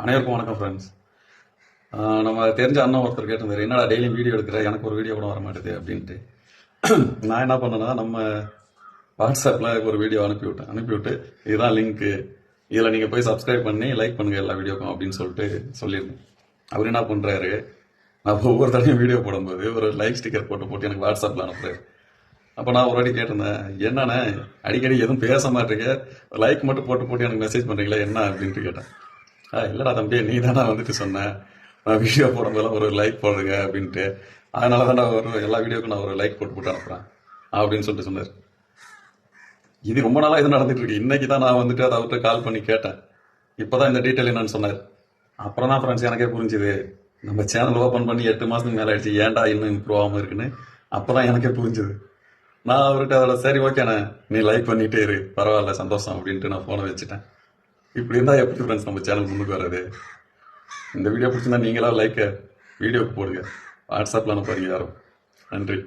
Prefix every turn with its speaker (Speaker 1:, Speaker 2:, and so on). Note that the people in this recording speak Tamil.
Speaker 1: அனைவருக்கும் வணக்கம் ஃப்ரெண்ட்ஸ். நம்ம தெரிஞ்ச அண்ணன் ஒருத்தர் கேட்டிருந்தாரு, என்னடா டெய்லியும் வீடியோ எடுக்கிற, எனக்கு ஒரு வீடியோ கூட வர மாட்டேது அப்படின்ட்டு. நான் என்ன பண்ணேன்னா, நம்ம வாட்ஸ்அப்பில் ஒரு வீடியோ அனுப்பிவிட்டு இதுதான் லிங்க்கு, இதில் நீங்கள் போய் சப்ஸ்கிரைப் பண்ணி லைக் பண்ணுங்கள் எல்லா வீடியோக்கும் அப்படின்னு சொல்லியிருந்தேன். அவர் என்ன பண்ணுறாரு, நான் ஒவ்வொரு தடையும் வீடியோ போடும்போது ஒரு லைக் ஸ்டிக்கர் போட்டு எனக்கு வாட்ஸ்அப்பில் அனுப்புறாரு. அப்போ நான் ஒரு வாட்டி கேட்டிருந்தேன், என்னண்ணே அடிக்கடி எதுவும் பேச மாட்டேங்க, லைக் மட்டும் போட்டு எனக்கு மெசேஜ் பண்ணுறீங்களா என்ன அப்படின்ட்டு கேட்டேன். இல்லடா தம்பி, நீ தானே வந்துட்டு சொன்ன நான் வீடியோ போடும்போதெல்லாம் ஒரு லைக் போடுங்க அப்படின்ட்டு, அதனால தான் நான் எல்லா வீடியோக்கும் நான் ஒரு லைக் போட்டு அனுப்புறேன் அப்படின்னு சொன்னார். இது ரொம்ப நாளா இது நடந்துட்டு இருக்கு. இன்னைக்கு தான் நான் வந்துட்டு அதை அவர்கிட்ட கால் பண்ணி கேட்டேன். இப்பதான் இந்த டீட்டெயில் என்னன்னு சொன்னார். அப்புறம் தான் ஃப்ரெண்ட்ஸ் எனக்கே புரிஞ்சுது, நம்ம சேனல் ஓப்பன் பண்ணி 8 மாசத்துக்கு மேல ஆயிடுச்சு, ஏன்டா இன்னும் இம்ப்ரூவ் ஆகாம இருக்குன்னு அப்பதான் எனக்கே புரிஞ்சுது. நான் அவர்கிட்ட அதோட சரி ஓகேண்ணே, நீ லைக் பண்ணிட்டே இரு, பரவாயில்ல சந்தோஷம் அப்படின்ட்டு நான் போனை வச்சுட்டேன். இப்படி இருந்தா எப்படி ஃப்ரெண்ட்ஸ் நம்ம சேனல் முன்னுக்கு வர்றது? இந்த வீடியோ பிடிச்சிருந்தா நீங்களா லைக் வீடியோக்கு போடுங்க, வாட்ஸ்அப்பில் அனுப்புறீங்க யாரும். நன்றி.